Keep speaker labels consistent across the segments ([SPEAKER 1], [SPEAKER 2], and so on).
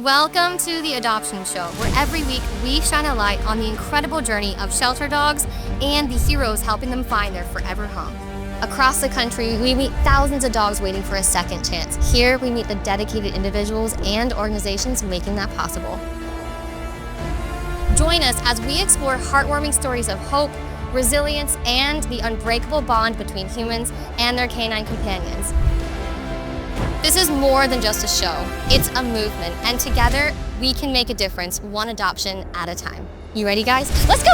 [SPEAKER 1] Welcome to the Adoption Show, where every week we shine a light on the incredible journey of shelter dogs and the heroes helping them find their forever home. Across the country, we meet thousands of dogs waiting for a second chance. Here, we meet the dedicated individuals and organizations making that possible. Join us as we explore heartwarming stories of hope, resilience, and the unbreakable bond between humans and their canine companions. This is more than just a show, it's a movement, and together we can make a difference, one adoption at a time. You ready, guys? Let's go!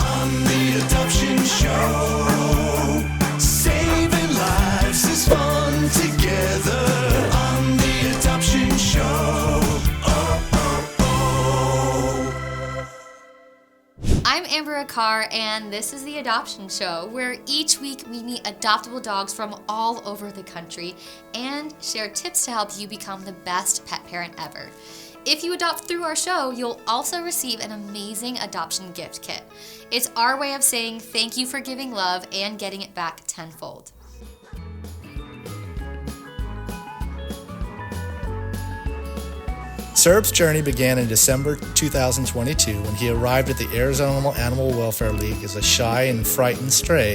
[SPEAKER 2] On the Adoption Show, saving lives is fun together. On the Adoption Show,
[SPEAKER 1] I'm Amber Akar, and this is the Adoption Show, where each week we meet adoptable dogs from all over the country and share tips to help you become the best pet parent ever. If you adopt through our show, you'll also receive an amazing adoption gift kit. It's our way of saying thank you for giving love and getting it back tenfold.
[SPEAKER 3] Serb's journey began in December 2022 when he arrived at the Arizona Animal Welfare League as a shy and frightened stray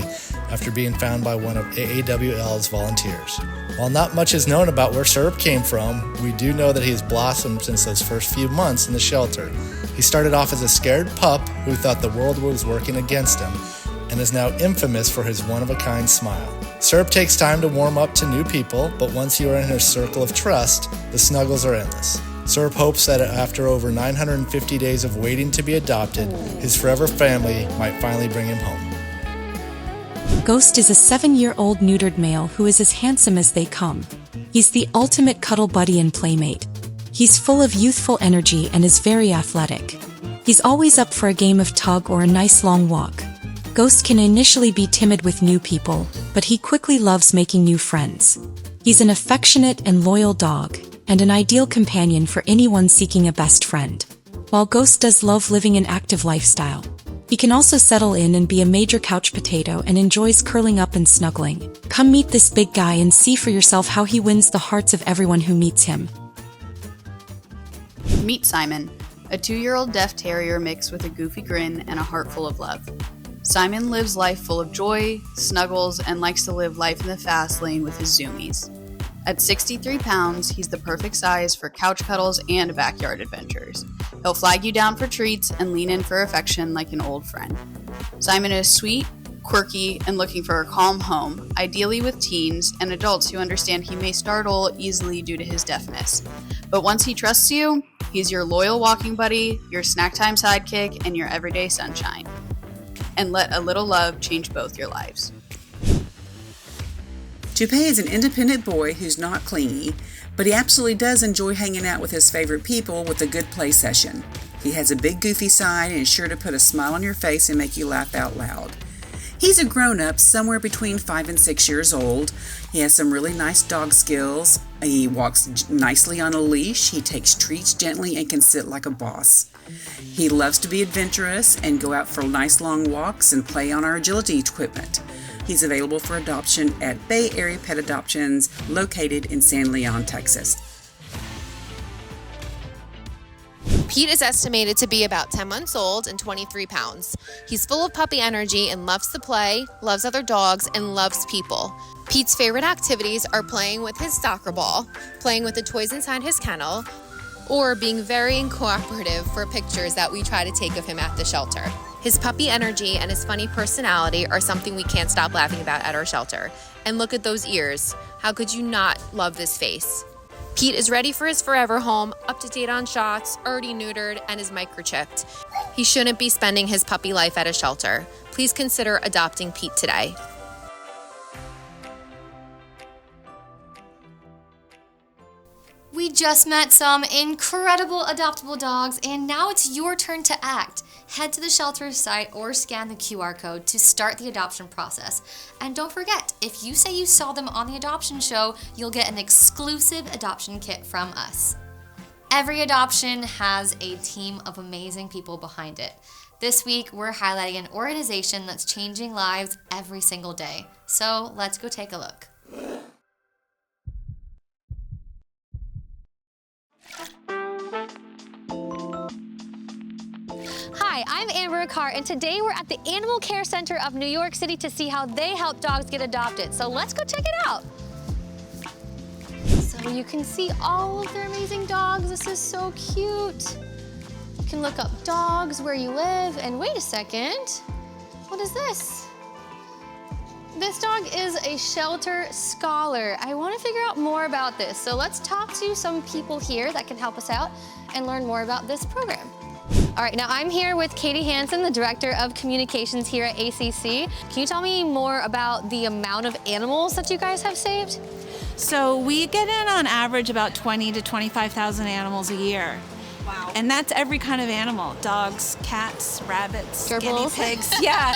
[SPEAKER 3] after being found by one of AAWL's volunteers. While not much is known about where Serb came from, we do know that he has blossomed since those first few months in the shelter. He started off as a scared pup who thought the world was working against him and is now infamous for his one-of-a-kind smile. Serb takes time to warm up to new people, but once you are in his circle of trust, the snuggles are endless. Serb hopes that after over 950 days of waiting to be adopted, his forever family might finally bring him home.
[SPEAKER 4] Ghost is a 7-year-old neutered male who is as handsome as they come. He's the ultimate cuddle buddy and playmate. He's full of youthful energy and is very athletic. He's always up for a game of tug or a nice long walk. Ghost can initially be timid with new people, but he quickly loves making new friends. He's an affectionate and loyal dog, and an ideal companion for anyone seeking a best friend. While Ghost does love living an active lifestyle, he can also settle in and be a major couch potato and enjoys curling up and snuggling. Come meet this big guy and see for yourself how he wins the hearts of everyone who meets him.
[SPEAKER 5] Meet Simon, a 2-year-old deaf terrier mixed with a goofy grin and a heart full of love. Simon lives life full of joy, snuggles, and likes to live life in the fast lane with his zoomies. At 63 pounds, he's the perfect size for couch cuddles and backyard adventures. He'll flag you down for treats and lean in for affection like an old friend. Simon is sweet, quirky, and looking for a calm home, ideally with teens and adults who understand he may startle easily due to his deafness. But once he trusts you, he's your loyal walking buddy, your snack time sidekick, and your everyday sunshine. And let a little love change both your lives.
[SPEAKER 6] Toupee is an independent boy who's not clingy, but he absolutely does enjoy hanging out with his favorite people with a good play session. He has a big goofy side and is sure to put a smile on your face and make you laugh out loud. He's a grown-up somewhere between 5 and 6 years old. He has some really nice dog skills. He walks nicely on a leash. He takes treats gently and can sit like a boss. He loves to be adventurous and go out for nice long walks and play on our agility equipment. He's available for adoption at Bay Area Pet Adoptions, located in San Leon, Texas.
[SPEAKER 7] Pete is estimated to be about 10 months old and 23 pounds. He's full of puppy energy and loves to play, loves other dogs, and loves people. Pete's favorite activities are playing with his soccer ball, playing with the toys inside his kennel, or being very cooperative for pictures that we try to take of him at the shelter. His puppy energy and his funny personality are something we can't stop laughing about at our shelter. And look at those ears. How could you not love this face? Pete is ready for his forever home, up to date on shots, already neutered, and is microchipped. He shouldn't be spending his puppy life at a shelter. Please consider adopting Pete today.
[SPEAKER 1] We just met some incredible adoptable dogs, and now it's your turn to act. Head to the shelter's site or scan the QR code to start the adoption process. And don't forget, if you say you saw them on the Adoption Show, you'll get an exclusive adoption kit from us. Every adoption has a team of amazing people behind it. This week, we're highlighting an organization that's changing lives every single day. So let's go take a look. Hi, I'm Amber Ricard, and today we're at the Animal Care Center of New York City to see how they help dogs get adopted. So let's go check it out. So you can see all of their amazing dogs. This is so cute. You can look up dogs where you live, and wait a second. What is this? This dog is a shelter scholar. I want to figure out more about this. So let's talk to some people here that can help us out and learn more about this program. All right, now I'm here with Katie Hansen, the Director of Communications here at ACC. Can you tell me more about the amount of animals that you guys have saved?
[SPEAKER 8] So we get in on average about 20 to 25,000 animals a year.
[SPEAKER 1] Wow.
[SPEAKER 8] And that's every kind of animal, dogs, cats, rabbits,
[SPEAKER 1] Gerbils.
[SPEAKER 8] guinea pigs. Yeah.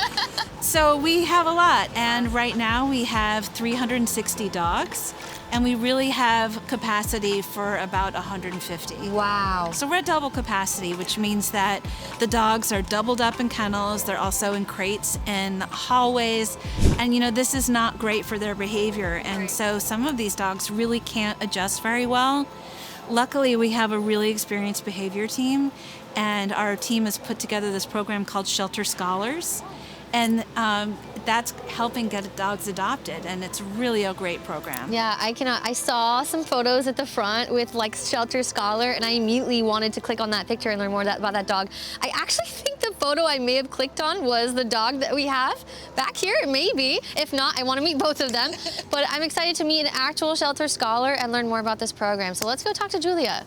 [SPEAKER 8] So we have a lot. And right now we have 360 dogs. And we really have capacity for about 150.
[SPEAKER 1] Wow.
[SPEAKER 8] So we're at double capacity, which means that the dogs are doubled up in kennels. They're also in crates in hallways. And this is not great for their behavior. And so some of these dogs really can't adjust very well. Luckily, we have a really experienced behavior team, and our team has put together this program called Shelter Scholars. And that's helping get dogs adopted, and it's really a great program.
[SPEAKER 1] Yeah, I saw some photos at the front with like Shelter Scholar, and I immediately wanted to click on that picture and learn more about that dog. I actually think the photo I may have clicked on was the dog that we have back here, maybe. If not, I want to meet both of them. But I'm excited to meet an actual Shelter Scholar and learn more about this program. So let's go talk to Julia.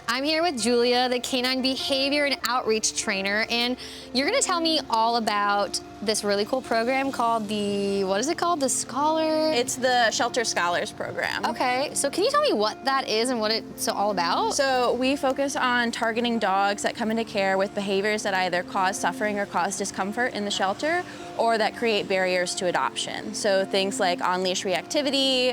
[SPEAKER 1] I'm here with Julia, the canine behavior and outreach trainer, and you're gonna tell me all about this really cool program called what is it called? The Scholar?
[SPEAKER 9] It's the Shelter Scholars program.
[SPEAKER 1] Okay, so can you tell me what that is and what it's all about?
[SPEAKER 9] So we focus on targeting dogs that come into care with behaviors that either cause suffering or cause discomfort in the shelter, or that create barriers to adoption. So things like on-leash reactivity,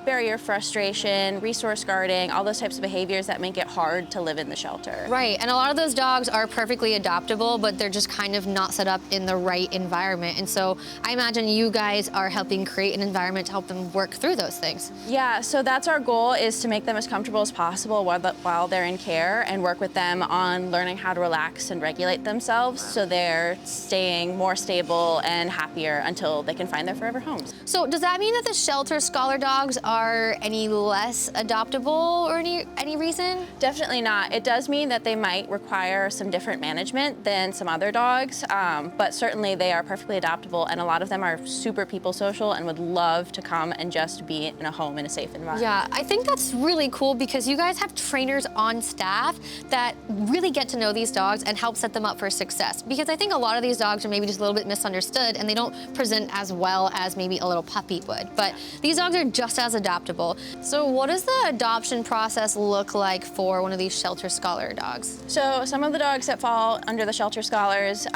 [SPEAKER 9] barrier frustration, resource guarding, all those types of behaviors that make it hard to live in the shelter.
[SPEAKER 1] Right, and a lot of those dogs are perfectly adoptable, but they're just kind of not set up in the right environment. And so I imagine you guys are helping create an environment to help them work through those things.
[SPEAKER 9] Yeah, so that's our goal, is to make them as comfortable as possible while they're in care, and work with them on learning how to relax and regulate themselves so they're staying more stable and happier until they can find their forever homes.
[SPEAKER 1] So does that mean that the Shelter Scholar dogs are any less adoptable or any reason?
[SPEAKER 9] Definitely not. It does mean that they might require some different management than some other dogs, but certainly they are perfectly adoptable, and a lot of them are super people social and would love to come and just be in a home in a safe environment.
[SPEAKER 1] Yeah, I think that's really cool because you guys have trainers on staff that really get to know these dogs and help set them up for success. Because I think a lot of these dogs are maybe just a little bit misunderstood and they don't present as well as maybe a little puppy would. But these dogs are just as adoptable. So what does the adoption process look like for one of these Shelter Scholar dogs?
[SPEAKER 9] So some of the dogs that fall under the Shelter Scholars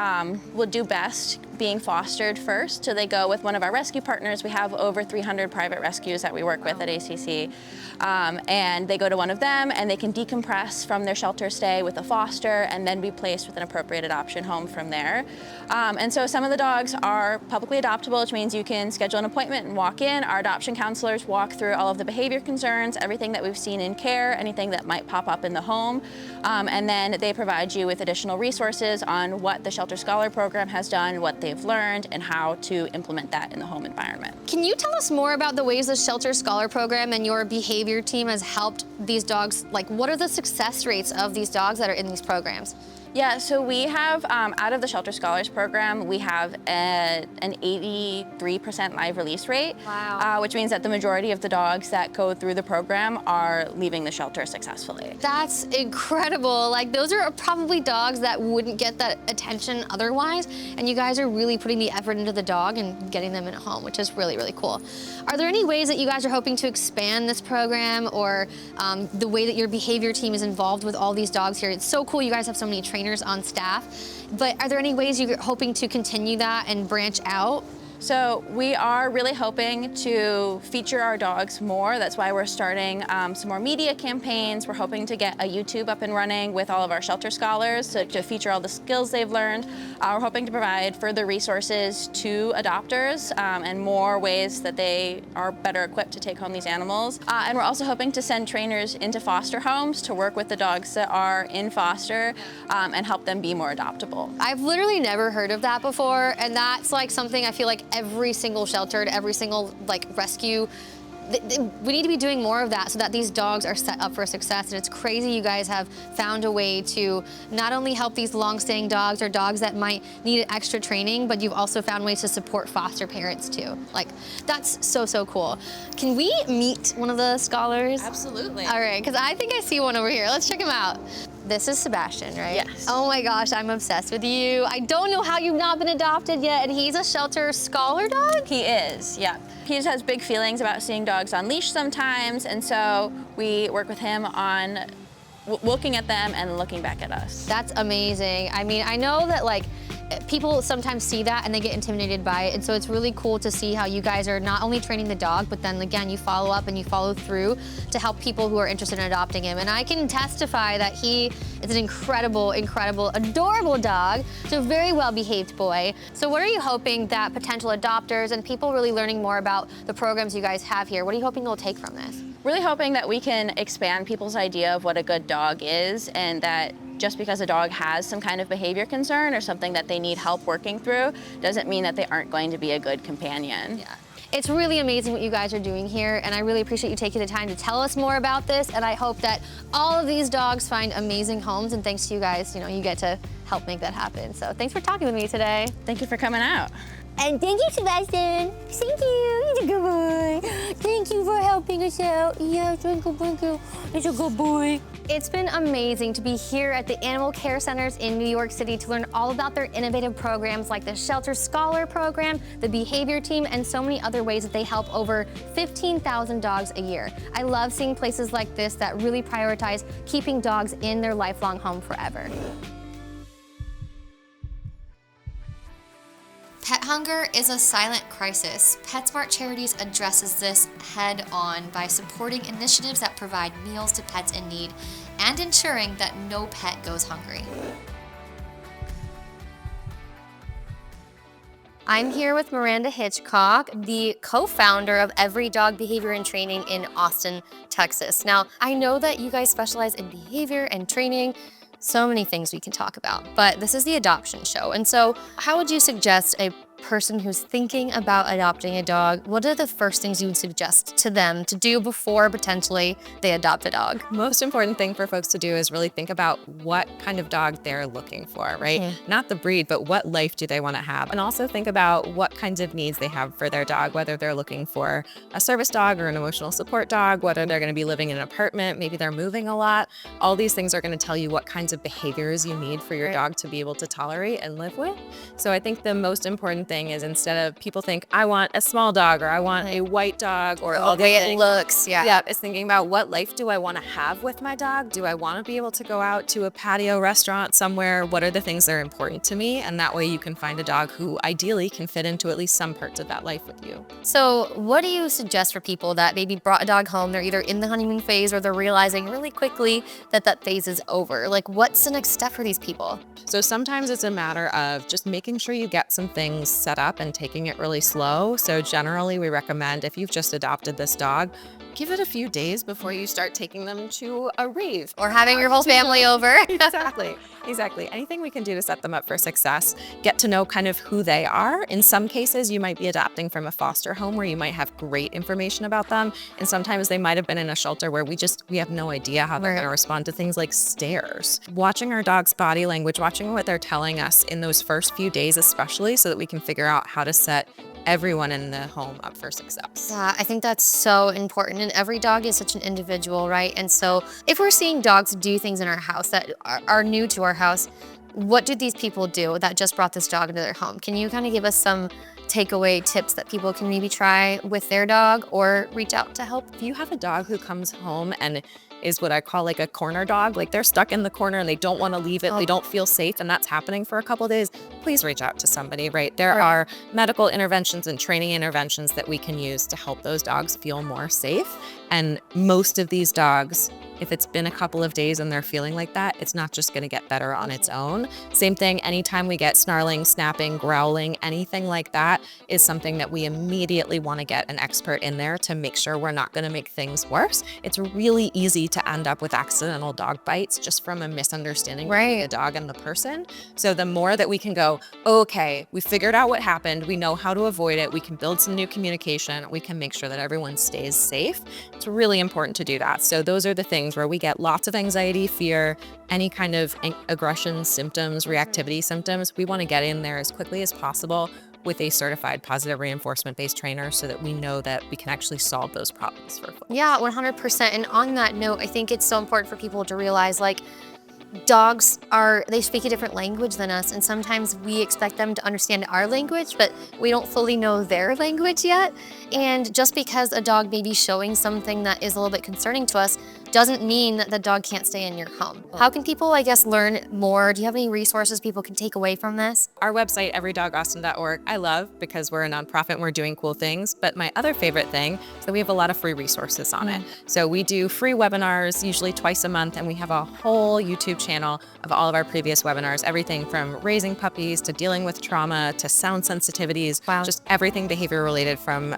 [SPEAKER 9] will do best being fostered first. So they go with one of our rescue partners. We have over 300 private rescues that we work with at ACC. And they go to one of them and they can decompress from their shelter stay with a foster and then be placed with an appropriate adoption home from there. And so some of the dogs are publicly adoptable, which means you can schedule an appointment and walk in. Our adoption counselors walk through all of the behavior concerns, everything that we've seen in care, anything that might pop up in the home. And then they provide you with additional resources on what the Shelter Scholar program has done, what they've learned, and how to implement that in the home environment.
[SPEAKER 1] Can you tell us more about the ways the Shelter Scholar program and your behavior team has helped these dogs? Like, what are the success rates of these dogs that are in these programs?
[SPEAKER 9] Yeah, so we have, out of the Shelter Scholars program, we have an 83% live release rate,
[SPEAKER 1] Wow.
[SPEAKER 9] Which means that the majority of the dogs that go through the program are leaving the shelter successfully.
[SPEAKER 1] That's incredible. Like, those are probably dogs that wouldn't get that attention otherwise, and you guys are really putting the effort into the dog and getting them in a home, which is really, really cool. Are there any ways that you guys are hoping to expand this program, or the way that your behavior team is involved with all these dogs here? It's so cool you guys have so many trainers on staff, but are there any ways you're hoping to continue that and branch out?
[SPEAKER 9] So we are really hoping to feature our dogs more. That's why we're starting some more media campaigns. We're hoping to get a YouTube up and running with all of our shelter scholars to feature all the skills they've learned. We're hoping to provide further resources to adopters and more ways that they are better equipped to take home these animals. And we're also hoping to send trainers into foster homes to work with the dogs that are in foster and help them be more adoptable.
[SPEAKER 1] I've literally never heard of that before, and that's like something I feel like every single shelter, every single like rescue, we need to be doing more of that so that these dogs are set up for success. And it's crazy you guys have found a way to not only help these long-staying dogs or dogs that might need extra training, but you've also found ways to support foster parents too. Like, that's so, so cool. Can we meet one of the scholars?
[SPEAKER 7] Absolutely.
[SPEAKER 1] All right, because I think I see one over here. Let's check him out. This is Sebastian, right?
[SPEAKER 9] Yes.
[SPEAKER 1] Oh my gosh, I'm obsessed with you. I don't know how you've not been adopted yet, and he's a shelter scholar dog?
[SPEAKER 9] He is, yeah. He just has big feelings about seeing dogs on leash sometimes, and so we work with him on looking at them and looking back at us.
[SPEAKER 1] That's amazing. I mean, I know that like people sometimes see that and they get intimidated by it, and so it's really cool to see how you guys are not only training the dog, but then again, you follow up and you follow through to help people who are interested in adopting him. And I can testify that he is an incredible, incredible, adorable dog. So a very well-behaved boy. So what are you hoping that potential adopters and people really learning more about the programs you guys have here, what are you hoping they'll take from this?
[SPEAKER 9] Really hoping that we can expand people's idea of what a good dog is, and that just because a dog has some kind of behavior concern or something that they need help working through doesn't mean that they aren't going to be a good companion.
[SPEAKER 1] Yeah. It's really amazing what you guys are doing here, and I really appreciate you taking the time to tell us more about this, and I hope that all of these dogs find amazing homes, and thanks to you guys, you know, you get to help make that happen. So thanks for talking with me today.
[SPEAKER 9] Thank you for coming out.
[SPEAKER 1] And thank you, Sebastian. Thank you. He's a good boy. Thank you for helping us out. Yeah, thank you. He's a good boy. It's been amazing to be here at the animal care centers in New York City to learn all about their innovative programs like the Shelter Scholar Program, the Behavior Team, and so many other ways that they help over 15,000 dogs a year. I love seeing places like this that really prioritize keeping dogs in their lifelong home forever. Pet hunger is a silent crisis. PetSmart Charities addresses this head on by supporting initiatives that provide meals to pets in need and ensuring that no pet goes hungry. I'm here with Miranda Hitchcock, the co-founder of Every Dog Behavior and Training in Austin, Texas. Now, I know that you guys specialize in behavior and training, so many things we can talk about, but this is the adoption show. And so how would you suggest a person who's thinking about adopting a dog, what are the first things you would suggest to them to do before potentially they adopt a dog?
[SPEAKER 10] Most important thing for folks to do is really think about what kind of dog they're looking for, right? Not the breed, but what life do they want to have? And also think about what kinds of needs they have for their dog, whether they're looking for a service dog or an emotional support dog, whether they're going to be living in an apartment, maybe they're moving a lot. All these things are going to tell you what kinds of behaviors you need for your dog to be able to tolerate and live with. So I think the most important thing is, instead of people think, I want a small dog or I want a white dog or all
[SPEAKER 1] the way it looks,
[SPEAKER 10] Yeah, it's thinking about what life do I want to have with my dog? Do I want to be able to go out to a patio restaurant somewhere? What are the things that are important to me? And that way you can find a dog who ideally can fit into at least some parts of that life with you.
[SPEAKER 1] So what do you suggest for people that maybe brought a dog home, they're either in the honeymoon phase or they're realizing really quickly that that phase is over? Like, what's the next step for these people?
[SPEAKER 10] So sometimes it's a matter of just making sure you get some things set up and taking it really slow. So generally we recommend, if you've just adopted this dog, give it a few days before you start taking them to a rave.
[SPEAKER 1] Or having your whole family over.
[SPEAKER 10] Exactly. Anything we can do to set them up for success, get to know kind of who they are. In some cases, you might be adopting from a foster home where you might have great information about them. And sometimes they might have been in a shelter where we have no idea how they're going to respond to things like stares. Watching our dog's body language, watching what they're telling us in those first few days especially, so that we can figure out how to set everyone in the home up for success.
[SPEAKER 1] Yeah, I think that's so important. And every dog is such an individual, right? And so if we're seeing dogs do things in our house that are new to our house, what did these people do that just brought this dog into their home? Can you kind of give us some takeaway tips that people can maybe try with their dog or reach out to help?
[SPEAKER 10] If you have a dog who comes home and is what I call like a corner dog. Like they're stuck in the corner and they don't want to leave it. They don't feel safe, and that's happening for a couple of days. Please reach out to somebody, right? There are medical interventions and training interventions that we can use to help those dogs feel more safe. And most of these dogs, if it's been a couple of days and they're feeling like that, it's not just going to get better on its own. Same thing, anytime we get snarling, snapping, growling, anything like that is something that we immediately want to get an expert in there to make sure we're not going to make things worse. It's really easy to end up with accidental dog bites just from a misunderstanding between the dog and the person. So the more that we can go, okay, we figured out what happened, we know how to avoid it, we can build some new communication, we can make sure that everyone stays safe. It's really important to do that. So those are the things where we get lots of anxiety, fear, any kind of aggression symptoms, reactivity symptoms. We want to get in there as quickly as possible with a certified positive reinforcement-based trainer so that we know that we can actually solve those problems for folks.
[SPEAKER 1] Yeah, 100%. And on that note, I think it's so important for people to realize, like, dogs they speak a different language than us, and sometimes we expect them to understand our language, but we don't fully know their language yet. And just because a dog may be showing something that is a little bit concerning to us doesn't mean that the dog can't stay in your home. How can people, I guess, learn more? Do you have any resources people can take away from this?
[SPEAKER 10] Our website, everydogaustin.org, I love because we're a nonprofit and we're doing cool things. But my other favorite thing is that we have a lot of free resources on it. So we do free webinars, usually twice a month, and we have a whole YouTube channel of all of our previous webinars, everything from raising puppies to dealing with trauma to sound sensitivities, just everything behavior related from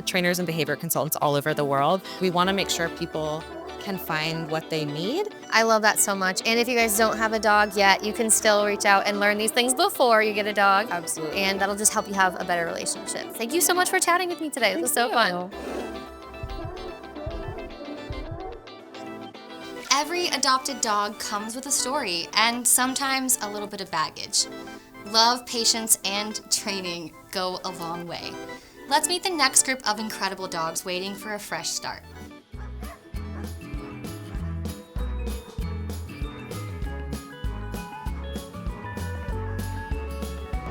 [SPEAKER 10] trainers and behavior consultants all over the world. We want to make sure people can find what they need.
[SPEAKER 1] I love that so much. And if you guys don't have a dog yet, you can still reach out and learn these things before you get a dog.
[SPEAKER 10] Absolutely.
[SPEAKER 1] And that'll just help you have a better relationship. Thank you so much for chatting with me today. This was so fun. Every adopted dog comes with a story and sometimes a little bit of baggage. Love, patience, and training go a long way. Let's meet the next group of incredible dogs waiting for a fresh start.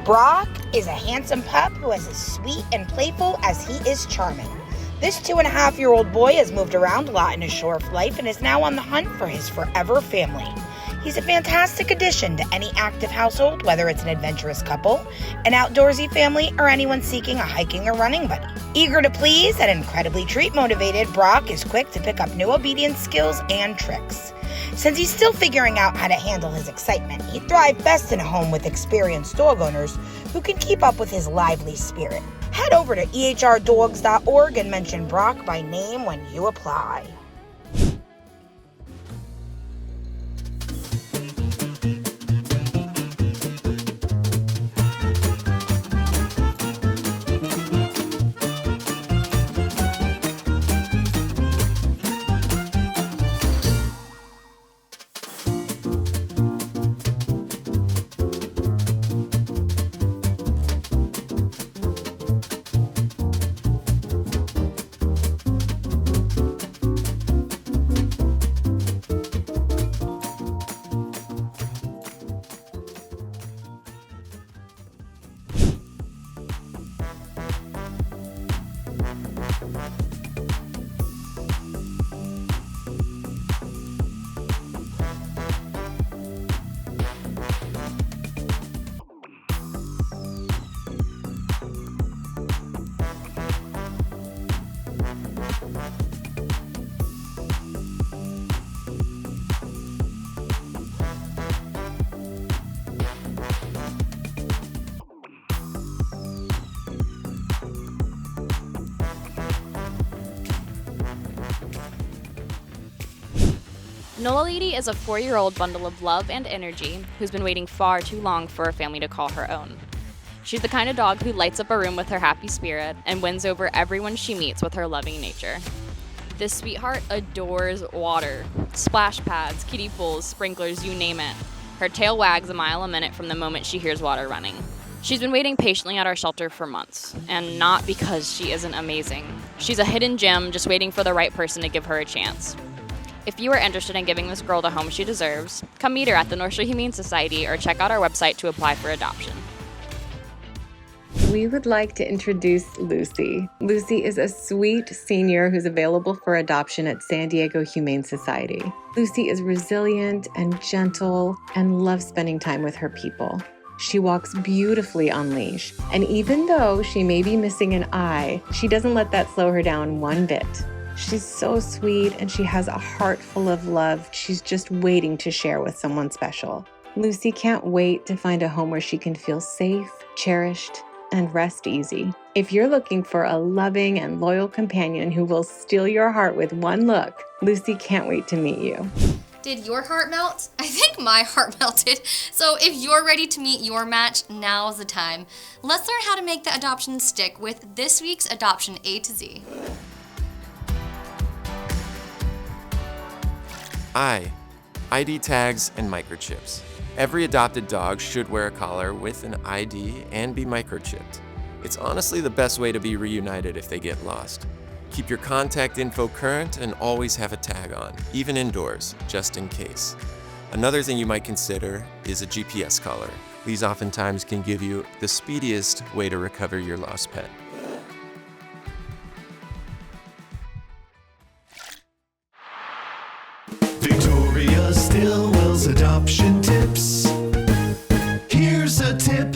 [SPEAKER 11] Brock is a handsome pup who is as sweet and playful as he is charming. This 2.5-year-old boy has moved around a lot in his short life and is now on the hunt for his forever family. He's a fantastic addition to any active household, whether it's an adventurous couple, an outdoorsy family, or anyone seeking a hiking or running buddy. Eager to please and incredibly treat-motivated, Brock is quick to pick up new obedience skills and tricks. Since he's still figuring out how to handle his excitement, he'd thrive best in a home with experienced dog owners who can keep up with his lively spirit. Head over to ehrdogs.org and mention Brock by name when you apply.
[SPEAKER 12] Nola Lady is a 4-year-old bundle of love and energy who's been waiting far too long for a family to call her own. She's the kind of dog who lights up a room with her happy spirit and wins over everyone she meets with her loving nature. This sweetheart adores water. Splash pads, kiddie pools, sprinklers, you name it. Her tail wags a mile a minute from the moment she hears water running. She's been waiting patiently at our shelter for months, and not because she isn't amazing. She's a hidden gem just waiting for the right person to give her a chance. If you are interested in giving this girl the home she deserves, come meet her at the North Shore Humane Society or check out our website to apply for adoption.
[SPEAKER 10] We would like to introduce Lucy. Lucy is a sweet senior who's available for adoption at San Diego Humane Society. Lucy is resilient and gentle and loves spending time with her people. She walks beautifully on leash, and even though she may be missing an eye, she doesn't let that slow her down one bit. She's so sweet and she has a heart full of love she's just waiting to share with someone special. Lucy can't wait to find a home where she can feel safe, cherished, and rest easy. If you're looking for a loving and loyal companion who will steal your heart with one look, Lucy can't wait to meet you.
[SPEAKER 1] Did your heart melt? I think my heart melted. So if you're ready to meet your match, now's the time. Let's learn how to make the adoption stick with this week's Adoption A to Z.
[SPEAKER 13] ID tags and microchips. Every adopted dog should wear a collar with an ID and be microchipped. It's honestly the best way to be reunited if they get lost. Keep your contact info current and always have a tag on, even indoors, just in case. Another thing you might consider is a GPS collar. These oftentimes can give you the speediest way to recover your lost pet.
[SPEAKER 2] Victoria Stillwell's adoption tips. Here's a tip.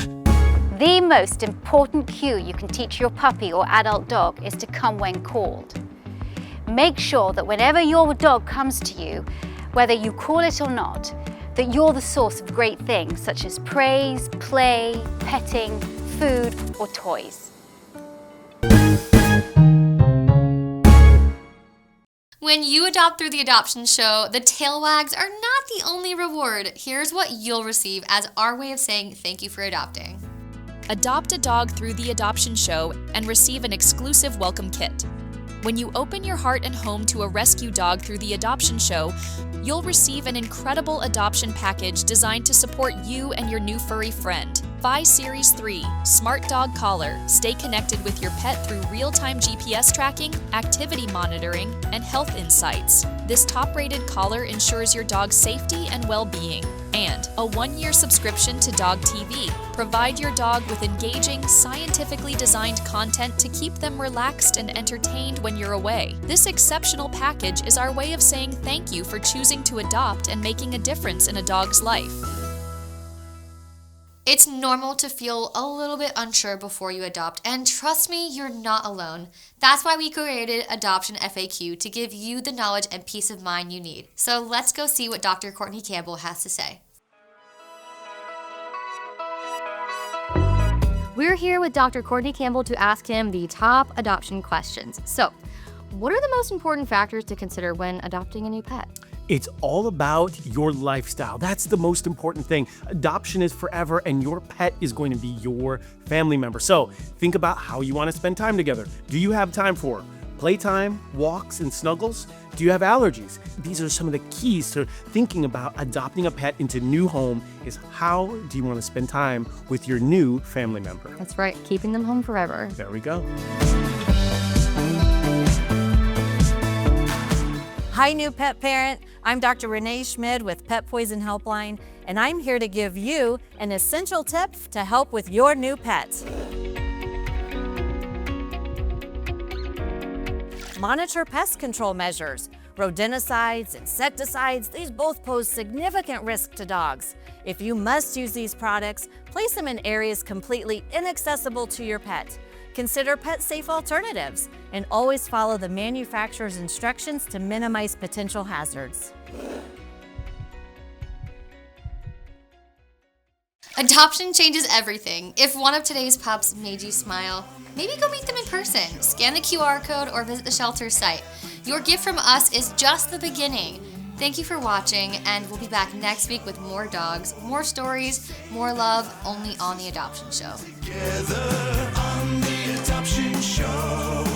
[SPEAKER 14] The most important cue you can teach your puppy or adult dog is to come when called. Make sure that whenever your dog comes to you, whether you call it or not, that you're the source of great things such as praise, play, petting, food, or toys.
[SPEAKER 1] When you adopt through the adoption show, the tail wags are not the only reward. Here's what you'll receive as our way of saying thank you for adopting.
[SPEAKER 15] Adopt a dog through the adoption show and receive an exclusive welcome kit. When you open your heart and home to a rescue dog through the adoption show, you'll receive an incredible adoption package designed to support you and your new furry friend. Buy Series 3, Smart Dog Collar. Stay connected with your pet through real-time GPS tracking, activity monitoring, and health insights. This top-rated collar ensures your dog's safety and well-being. And a 1-year subscription to Dog TV. Provide your dog with engaging, scientifically designed content to keep them relaxed and entertained when you're away. This exceptional package is our way of saying thank you for choosing to adopt and making a difference in a dog's life.
[SPEAKER 1] It's normal to feel a little bit unsure before you adopt, and trust me, you're not alone. That's why we created Adoption FAQ to give you the knowledge and peace of mind you need. So let's go see what Dr. Courtney Campbell has to say. We're here with Dr. Courtney Campbell to ask him the top adoption questions. So, what are the most important factors to consider when adopting a new pet?
[SPEAKER 16] It's all about your lifestyle. That's the most important thing. Adoption is forever, and your pet is going to be your family member. So think about how you want to spend time together. Do you have time for playtime, walks, and snuggles? Do you have allergies? These are some of the keys to thinking about adopting a pet into a new home is how do you want to spend time with your new family member?
[SPEAKER 1] That's right, keeping them home forever.
[SPEAKER 16] There we go.
[SPEAKER 17] Hi, new pet parent. I'm Dr. Renee Schmid with Pet Poison Helpline, and I'm here to give you an essential tip to help with your new pet. Monitor pest control measures. Rodenticides, insecticides, these both pose significant risk to dogs. If you must use these products, place them in areas completely inaccessible to your pet. Consider pet-safe alternatives, and always follow the manufacturer's instructions to minimize potential hazards.
[SPEAKER 1] Adoption changes everything. If one of today's pups made you smile, maybe go meet them in person, scan the QR code, or visit the shelter site. Your gift from us is just the beginning. Thank you for watching, and we'll be back next week with more dogs, more stories, more love, only on The Adoption Show.
[SPEAKER 2] Together on The Adoption Show.